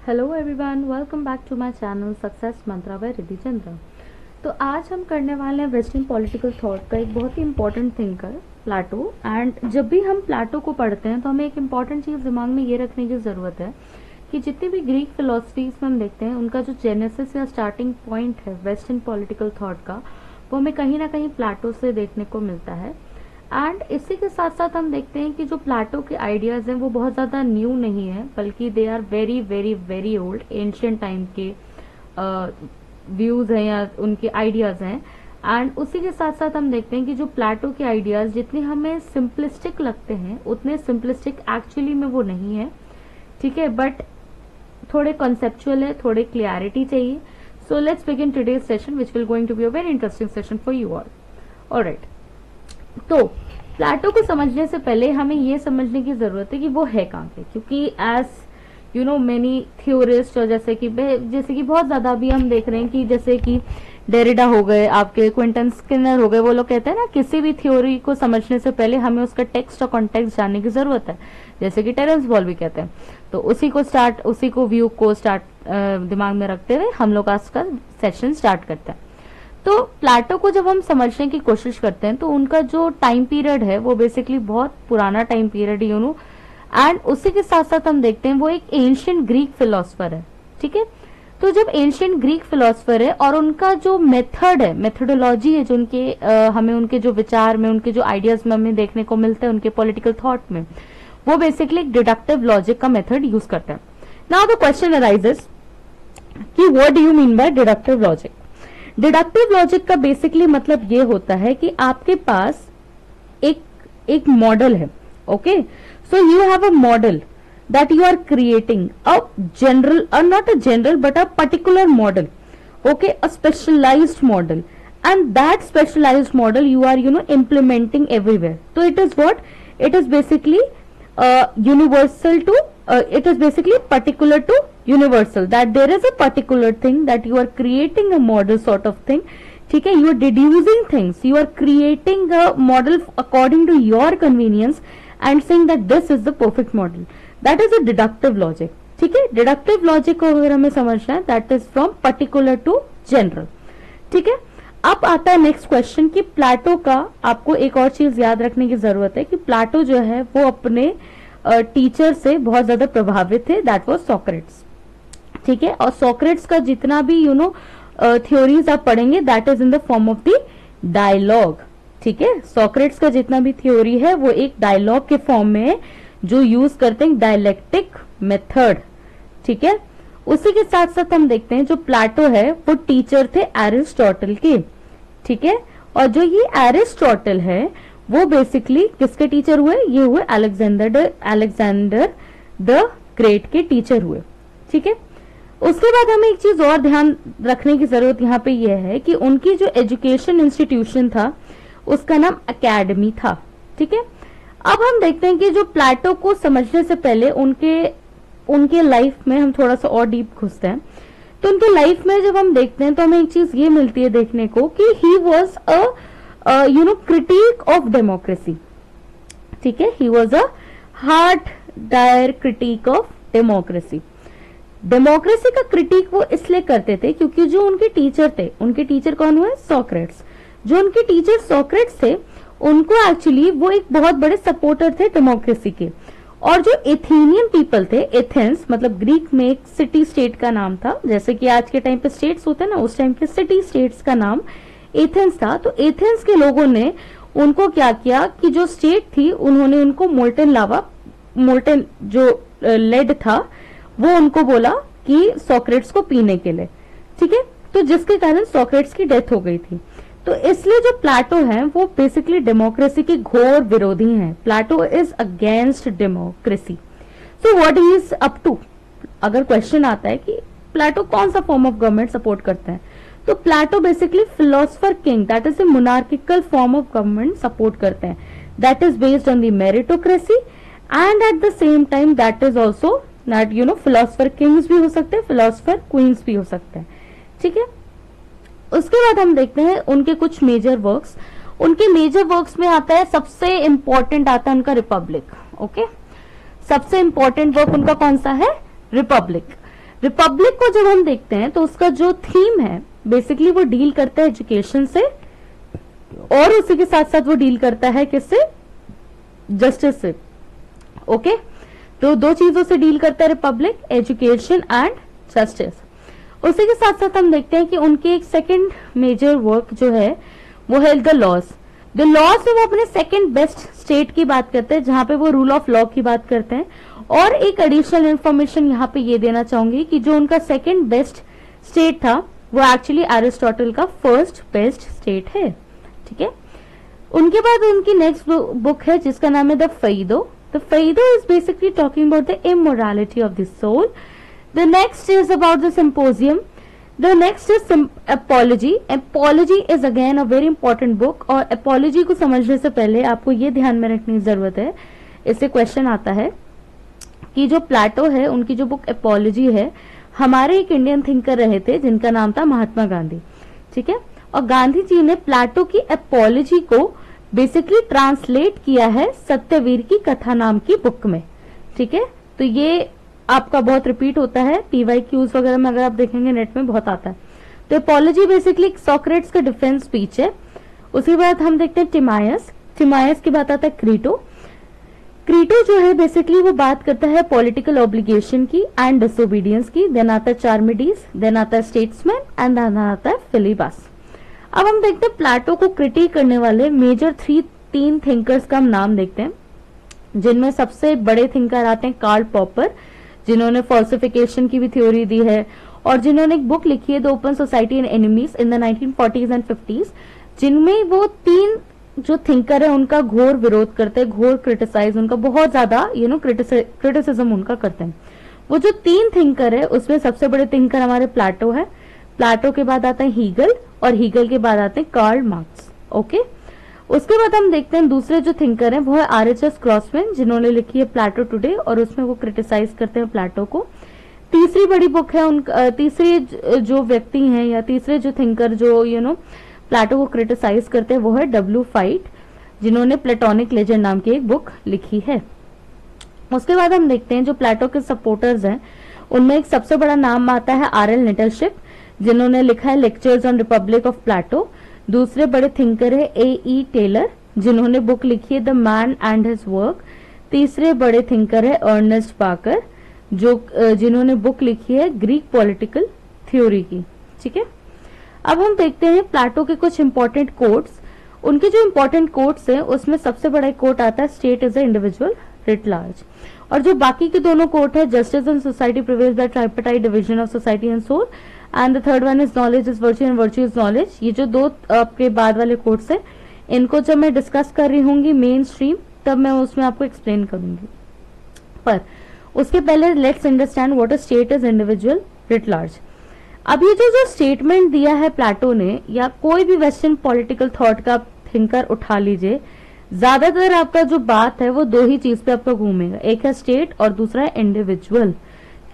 Hello everyone, welcome back to my channel success mantra by Riddhi Chandra. तो आज हम करने वाले हैं वेस्टर्न पॉलिटिकल थॉट का एक बहुत ही इंपॉर्टेंट थिंकर प्लाटो। एंड जब भी हम प्लाटो को पढ़ते हैं तो हमें एक इंपॉर्टेंट चीज़ दिमाग में ये रखने की ज़रूरत है कि जितनी भी ग्रीक फिलोसफीज में हम देखते हैं उनका जो जेनेसिस या स्टार्टिंग पॉइंट है वेस्टर्न पॉलिटिकल थॉट का, वो हमें कहीं ना कहीं प्लाटो से देखने को मिलता है। एंड इसी के साथ साथ हम देखते हैं कि जो प्लाटो के आइडियाज हैं वो बहुत ज़्यादा न्यू नहीं है, बल्कि they are very very very old, ancient time के व्यूज हैं या उनके आइडियाज हैं। एंड उसी के साथ साथ हम देखते हैं कि जो प्लाटो के आइडियाज जितने हमें सिंपलिस्टिक लगते हैं उतने सिंपलिस्टिक एक्चुअली में वो नहीं है, ठीक है, बट थोड़े कॉन्सेप्चुअल है, थोड़े क्लियरिटी चाहिए। So let's begin today's session which will going to be a very interesting session for you all. Alright, तो प्लाटो को समझने से पहले हमें ये समझने की जरूरत है कि वो है कहाँ पे, क्योंकि as you know many theorist, और जैसे कि बहुत ज्यादा अभी हम देख रहे हैं कि जैसे कि डेरिडा हो गए, आपके क्विंटन स्किनर हो गए, वो लोग कहते हैं ना किसी भी थ्योरी को समझने से पहले हमें उसका टेक्स्ट और कॉन्टेक्स्ट जानने की जरूरत है। जैसे कि टेरेंस बॉल भी कहते हैं। तो उसी को व्यू को दिमाग में रखते हुए हम लोग आज का सेशन स्टार्ट करते हैं। तो प्लाटो को जब हम समझने की कोशिश करते हैं तो उनका जो टाइम पीरियड है वो बेसिकली बहुत पुराना time period you know. And उसी के साथ साथ हम देखते हैं वो एक एंशियंट ग्रीक फिलोसफर है, ठीक है। तो जब एंशियंट ग्रीक फिलोसफर है और उनका जो मेथड है, मेथोडोलॉजी है, जो उनके हमें उनके जो विचार में, उनके जो आइडियाज में हमें देखने को मिलते हैं उनके पॉलिटिकल थॉट में, वो बेसिकली एक डिडक्टिव लॉजिक का मेथड यूज करते हैं। नाउ द क्वेश्चन अराइजेस कि what do you mean by deductive logic. Deductive logic का बेसिकली मतलब ये होता है कि आपके पास एक मॉडल है, okay. So you have a model that you are creating a general, not a general but a particular model, okay, a specialised model, and that specialised model you are implementing everywhere. So it is what? It is basically universal to, it is basically particular to universal, that there is a particular thing that you are creating a model sort of thing, ठीक है। You are deducing things, you are creating a model according to your convenience and saying that this is the perfect model. That is a deductive logic, ठीक है। deductive logic को अगर हमें समझना है, that is from particular to general, ठीक है। अब आता है नेक्स्ट क्वेश्चन कि प्लाटो का आपको एक और चीज याद रखने की जरूरत है कि प्लाटो जो है वो अपने टीचर से बहुत ज्यादा प्रभावित थे, दैट वाज सोक्रेट्स, ठीक है। और सोक्रेट्स का जितना भी थ्योरीज आप पढ़ेंगे that is in the form of the dialogue, ठीक है। सोक्रेट्स का जितना भी थ्योरी है वो एक डायलॉग के फॉर्म में है जो यूज करते हैं डायलेक्टिक मेथड, ठीक है। उसी के साथ साथ हम देखते हैं जो प्लाटो है वो टीचर थे एरिस्टोटल के, ठीक है। और जो ये एरिस्टोटल है वो बेसिकली किसके टीचर हुए? ये हुए अलेक्जेंडर द ग्रेट के टीचर हुए, ठीक है। उसके बाद हमें एक चीज और ध्यान रखने की जरूरत यहाँ पे ये है कि उनकी जो एजुकेशन इंस्टीट्यूशन था उसका नाम एकेडमी था, ठीक है। अब हम देखते हैं कि जो प्लाटो को समझने से पहले उनके लाइफ में हम थोड़ा सा और डीप घुसते हैं। तो उनके लाइफ में जब हम देखते हैं तो हमें एक चीज ये मिलती है देखने को कि he was a critic of democracy, ठीक है। He was a hard dire critic of democracy. Democracy का क्रिटिक वो इसलिए करते थे क्योंकि जो उनके टीचर थे, उनके टीचर कौन हुए? सोक्रेट्स। जो उनके टीचर सोक्रेट्स थे उनको एक्चुअली वो एक बहुत बड़े सपोर्टर थे डेमोक्रेसी के। और जो एथेनियन पीपल थे, एथेंस मतलब ग्रीक में एक सिटी स्टेट का नाम था, जैसे कि आज के टाइम पे स्टेट्स होते हैं ना, उस टाइम के सिटी स्टेट्स का नाम एथेंस था। तो एथेंस के लोगों ने उनको क्या किया कि जो स्टेट थी उन्होंने उनको मोल्टन जो लेड था वो उनको बोला कि सोक्रेट्स को पीने के लिए, ठीक है। तो जिसके कारण सोक्रेट्स की डेथ हो गई थी। तो इसलिए जो प्लाटो है वो बेसिकली डेमोक्रेसी के घोर विरोधी हैं। Plato is against democracy. So what he is up to, अगर क्वेश्चन आता है कि प्लाटो कौन सा फॉर्म ऑफ गवर्नमेंट सपोर्ट करते हैं, तो Plato basically philosopher king, that is a monarchical form of government support करते हैं, that is based on the meritocracy and at the same time that is also that philosopher Kings भी हो सकते हैं, philosopher queen's भी हो सकते हैं, ठीक है। उसके बाद हम देखते हैं उनके कुछ मेजर वर्क्स। उनके मेजर वर्क्स में आता है, सबसे इंपॉर्टेंट आता है उनका रिपब्लिक, ओके। सबसे इंपॉर्टेंट वर्क उनका कौन सा है? रिपब्लिक। रिपब्लिक को जब हम देखते हैं तो उसका जो थीम है बेसिकली वो डील करता है एजुकेशन से, और उसी के साथ साथ वो डील करता है किससे, जस्टिस से। ओके, तो दो चीजों से डील करता है रिपब्लिक, एजुकेशन एंड जस्टिस। उसी के साथ साथ हम देखते हैं कि उनकी एक सेकंड मेजर वर्क जो है वो है द लॉज। द लॉज में वो अपने सेकंड बेस्ट स्टेट की बात करते हैं, जहां पे वो रूल ऑफ लॉ की बात करते हैं। और एक एडिशनल इंफॉर्मेशन यहाँ पे ये देना चाहूंगी कि जो उनका सेकंड बेस्ट स्टेट था वो एक्चुअली एरिस्टोटल का फर्स्ट बेस्ट स्टेट है। ठीक है, उनके बाद उनकी नेक्स्ट बुक है जिसका नाम है the Phaedo. The Phaedo is basically talking about the immorality of the soul. The next is about the Symposium. The next is apology. Apology is again a very important book, और apology को समझने से पहले आपको ये ध्यान में रखने की जरूरत है, इससे क्वेश्चन आता है कि जो प्लेटो है उनकी जो बुक एपोलॉजी है, हमारे एक इंडियन थिंकर रहे थे जिनका नाम था महात्मा गांधी। ठीक है, और गांधी जी ने प्लेटो की एपोलॉजी को बेसिकली ट्रांसलेट किया है सत्यवीर की कथा नाम की बुक में। ठीक है, तो ये आपका बहुत रिपीट होता है PYQs वगैरह में, अगर आप देखेंगे नेट में बहुत आता है। तो एपोलॉजी बेसिकली सॉक्रेट्स का डिफेंस स्पीच है। उसके बाद हम देखते हैं टिमायस। टिमायस की बात आता है क्रीटो। क्रीटो जो है बेसिकली वो बात करता है पॉलिटिकल ऑब्लिगेशन की एंड डिसोबीडियंस की। देन आता है चार्मिडीज, देन आता है स्टेट्समैन एंड देन आता है फिलिबस। अब हम देखते हैं प्लेटो को क्रिटिक करने वाले मेजर तीन थिंकर्स का हम नाम देखते हैं, जिनमें सबसे बड़े थिंकर आते हैं कार्ल पॉपर, जिन्होंने फॉल्सिफिकेशन की भी थ्योरी दी है, और जिन्होंने एक बुक लिखी है the open society and enemies in the 1940s and 50s, जिनमें वो तीन जो थिंकर है उनका घोर विरोध करते हैं, घोर क्रिटिसाइज, उनका बहुत ज्यादा क्रिटिसिज्म उनका करते हैं। वो जो तीन थिंकर है उसमें सबसे बड़े थिंकर हमारे प्लेटो है। प्लेटो के बाद आता है हीगल, और हीगल के बाद आते हैं कार्ल मार्क्स। ओके, उसके बाद हम देखते हैं दूसरे जो थिंकर हैं वो है RHS क्रॉसमैन, जिन्होंने लिखी है प्लेटो टुडे, और उसमें वो क्रिटिसाइज करते हैं प्लेटो को। तीसरी बड़ी बुक है उनका, तीसरे जो व्यक्ति हैं या तीसरे जो थिंकर जो प्लेटो को क्रिटिसाइज करते हैं वो है W. फाइट, जिन्होंने प्लेटोनिक लेजेंड नाम की एक बुक लिखी है। उसके बाद हम देखते हैं जो प्लेटो के सपोर्टर्स हैं उनमें एक सबसे बड़ा नाम आता है R.L. निटलशिप, जिन्होंने लिखा है lectures on Republic of Plato. दूसरे बड़े थिंकर है A.E. टेलर, जिन्होंने बुक लिखी है the man and his work. तीसरे बड़े थिंकर है अर्नेस्ट पाकर, जिन्होंने बुक लिखी है ग्रीक पॉलिटिकल थ्योरी की। ठीक है, अब हम देखते हैं प्लेटो के कुछ इंपॉर्टेंट कोट्स। उनके जो इंपॉर्टेंट कोट्स हैं उसमें सबसे बड़ा कोट आता है state is a individual writ large, और जो बाकी के दोनों कोट है justice and society prevails by tripartite division of society and soul, and the third one is knowledge is virtue and virtue is knowledge. ये जो दो आपके बाद वाले कोट्स है, इनको जब मैं डिस्कस कर रही होंगी मेन स्ट्रीम तब मैं उसमें आपको एक्सप्लेन करूंगी, पर उसके पहले let's understand what a state is individual writ large. अब ये जो स्टेटमेंट दिया है प्लेटो ने, या कोई भी वेस्टर्न पॉलिटिकल थॉट का थिंकर उठा लीजिए, ज्यादातर आपका जो बात है वो दो ही चीज पे आपका घूमेगा, एक है स्टेट और दूसरा है इंडिविजुअल।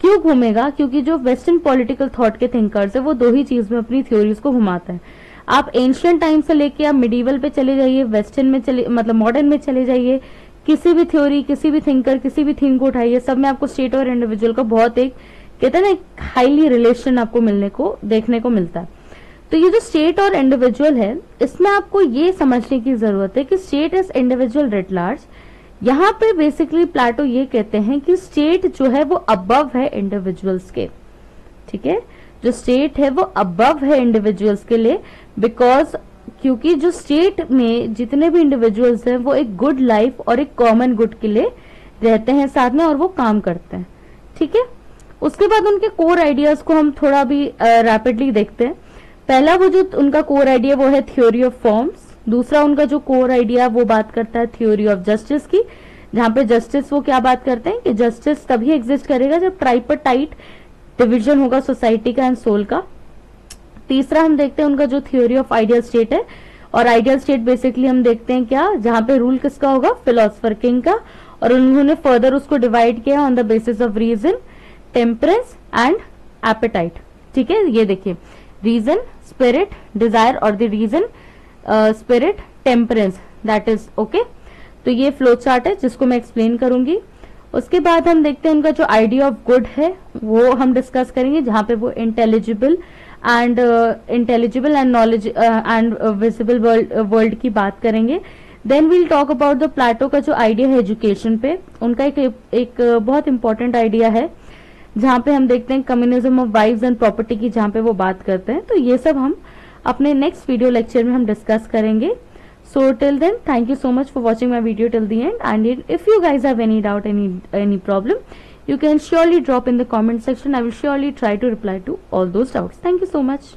क्यों घूमेगा? क्योंकि जो वेस्टर्न पॉलिटिकल थॉट के थिंकर्स है वो दो ही चीज में अपनी थ्योरीज को घुमाते हैं। आप एंशियंट टाइम से लेके आप मिडीवल पे चले जाइए, वेस्टर्न में चले मतलब मॉडर्न में चले जाइए, किसी भी थ्योरी, किसी भी थिंकर, किसी भी थीम को उठाइए, सब में आपको स्टेट और इंडिविजुअल का बहुत एक कहते हैं ना एक हाईली रिलेशन आपको मिलने को देखने को मिलता है। तो ये जो स्टेट और इंडिविजुअल है, इसमें आपको ये समझने की जरूरत है कि state is individual writ large. यहाँ पे बेसिकली प्लेटो ये कहते हैं कि स्टेट जो है वो अबव है इंडिविजुअल्स के। ठीक है, जो स्टेट है वो अबव है इंडिविजुअल्स के लिए, बिकॉज क्योंकि जो स्टेट में जितने भी इंडिविजुअल्स हैं वो एक गुड लाइफ और एक कॉमन गुड के लिए रहते हैं साथ में और वो काम करते हैं। ठीक है, उसके बाद उनके कोर आइडियाज को हम थोड़ा भी रैपिडली देखते हैं। पहला वो जो उनका कोर आइडिया वो है थ्योरी ऑफ फॉर्म्स। दूसरा उनका जो कोर आइडिया वो बात करता है थ्योरी ऑफ जस्टिस की, जहां पे जस्टिस वो क्या बात करते हैं कि जस्टिस तभी एग्जिस्ट करेगा जब ट्राइपार्टाइट डिवीजन होगा सोसाइटी का एंड सोल का। तीसरा हम देखते हैं उनका जो थ्योरी ऑफ आइडियल स्टेट है, और आइडियल स्टेट बेसिकली हम देखते हैं क्या, जहां पे रूल किसका होगा, फिलोसफर किंग का, और उन्होंने फर्दर उसको डिवाइड किया on the basis of reason, temperance and appetite. ठीक है, ये देखिए रीजन, स्पिरिट, डिजायर, और the reason, spirit, temperance, that is okay. तो ये फ्लो चार्ट है जिसको मैं एक्सप्लेन करूंगी। उसके बाद हम देखते हैं उनका जो आइडिया ऑफ गुड है वो हम डिस्कस करेंगे, जहाँ पे वो intelligible and knowledge and visible world की बात करेंगे। Then we'll talk about the Plato का जो आइडिया है एजुकेशन पे, उनका एक बहुत इंपॉर्टेंट आइडिया है जहाँ पे हम देखते हैं communism of wives and property की, जहाँ पे वो बात करते हैं। तो ये सब हम अपने नेक्स्ट वीडियो लेक्चर में हम डिस्कस करेंगे। So till then, thank you so much for watching my video till the end, and if you guys have any doubt, any problem, you can surely drop in the comment section. I will surely try to reply to all those doubts. Thank you so much.